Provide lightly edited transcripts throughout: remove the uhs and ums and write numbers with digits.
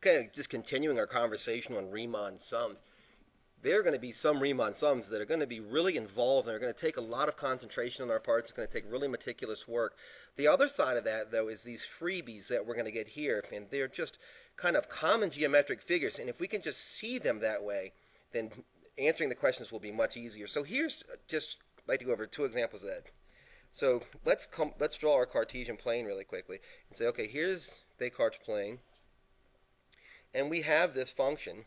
Okay, just continuing our conversation on Riemann sums. There are going to be some Riemann sums that are going to be really involved and are going to take a lot of concentration on our parts. It's going to take really meticulous work. The other side of that, though, is these freebies that we're going to get here, and they're just kind of common geometric figures. And if we can just see them that way, then answering the questions will be much easier. So here's just like to go over 2 examples of that. So let's draw our Cartesian plane really quickly and say, okay, here's Descartes' plane, and we have this function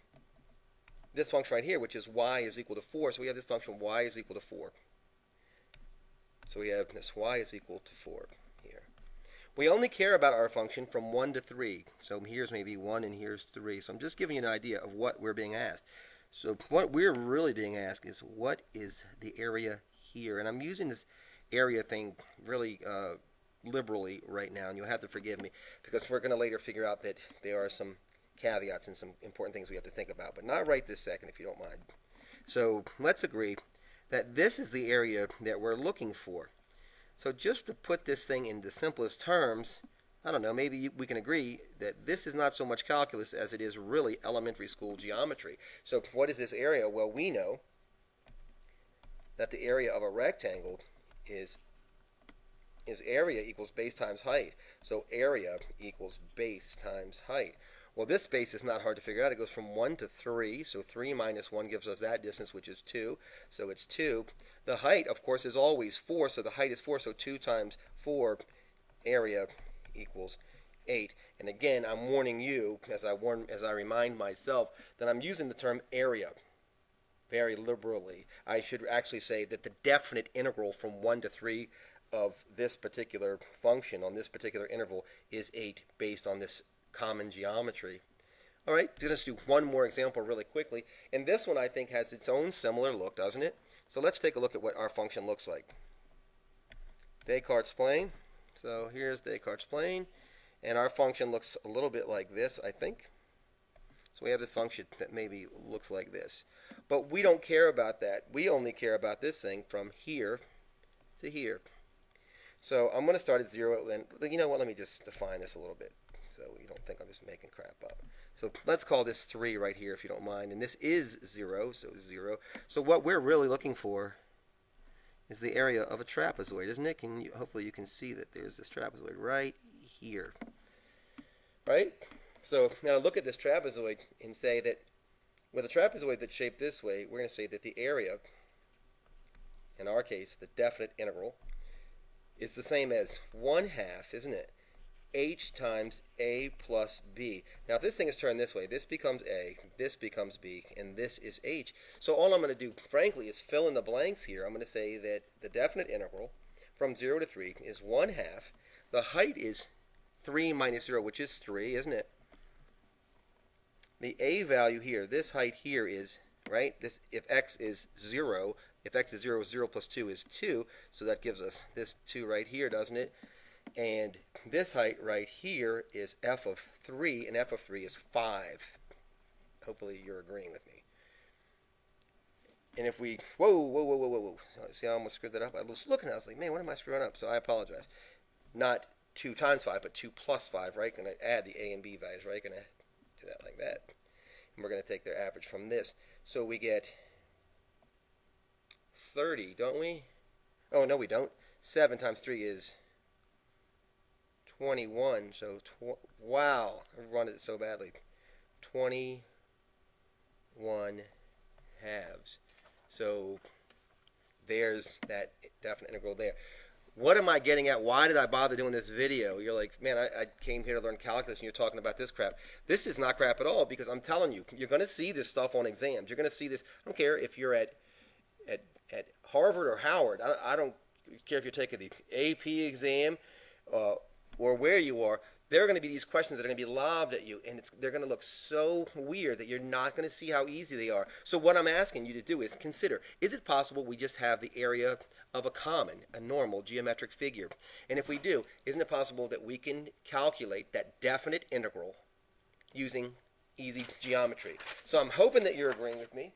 right here, which is y is equal to 4. So we have this function y is equal to 4. So we have this y is equal to 4 here. We only care about our function from 1 to 3. So here's maybe 1 and here's 3. So I'm just giving you an idea of what we're being asked. So what we're really being asked is, what is the area here? And I'm using this area thing really liberally right now, and you'll have to forgive me because we're going to later figure out that there are some caveats and some important things we have to think about, but not right this second if you don't mind. So let's agree that this is the area that we're looking for. So just to put this thing in the simplest terms, I don't know, maybe we can agree that this is not so much calculus as it is really elementary school geometry. So what is this area? Well, we know that the area of a rectangle is area equals base times height. So area equals base times height. Well, this base is not hard to figure out. It goes from 1 to 3. So 3 minus 1 gives us that distance, which is 2. So it's 2. The height, of course, is always 4. So the height is 4. So 2 times 4 area equals 8. And again, I'm warning you, as I remind myself, that I'm using the term area very liberally. I should actually say that the definite integral from 1 to 3 of this particular function on this particular interval is 8 based on this common geometry. All right, let's do one more example really quickly. And this one, I think, has its own similar look, doesn't it? So let's take a look at what our function looks like. Descartes' plane. So here's Descartes' plane. And our function looks a little bit like this, I think. So we have this function that maybe looks like this. But we don't care about that. We only care about this thing from here to here. So I'm going to start at 0. And you know what? Let me just define this a little bit so you don't think I'm just making crap up. So let's call this 3 right here if you don't mind. And this is 0, so 0. So what we're really looking for is the area of a trapezoid, isn't it? Hopefully you can see that there's this trapezoid right here. Right? So now look at this trapezoid and say that with a trapezoid that's shaped this way, we're going to say that the area, in our case, the definite integral, is the same as 1/2, isn't it? H times A plus B. Now if this thing is turned this way, this becomes A, this becomes B, and this is H. So all I'm going to do, frankly, is fill in the blanks here. I'm going to say that the definite integral from 0 to 3 is 1/2. The height is 3 minus 0, which is 3, isn't it? The A value here, this height here is, right, this, if x is 0, if x is 0, 0 plus 2 is 2, so that gives us this 2 right here, doesn't it? And this height right here is f of 3, and f of 3 is 5. Hopefully you're agreeing with me. And if we, whoa. See, I almost screwed that up. I was looking, I was like, man, what am I screwing up? So I apologize. Not 2 times 5, but 2 plus 5, right? Going to add the a and b values, right? Going to do that like that. And we're going to take their average from this. So we get 30, don't we? Oh, no, we don't. 7 times 3 is 21. So, wow, I wanted it so badly. 21 halves. So there's that definite integral there. What am I getting at? Why did I bother doing this video? You're like, man, I came here to learn calculus and you're talking about this crap. This is not crap at all, because I'm telling you, you're going to see this stuff on exams. You're going to see this. I don't care if you're at Harvard or Howard. I don't care if you're taking the AP exam or where you are. There are going to be these questions that are going to be lobbed at you, and they're going to look so weird that you're not going to see how easy they are. So what I'm asking you to do is consider, is it possible we just have the area of a normal geometric figure? And if we do, isn't it possible that we can calculate that definite integral using easy geometry? So I'm hoping that you're agreeing with me.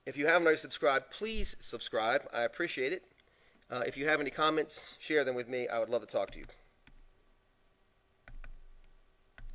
If you haven't already subscribed, please subscribe. I appreciate it. If you have any comments, share them with me. I would love to talk to you.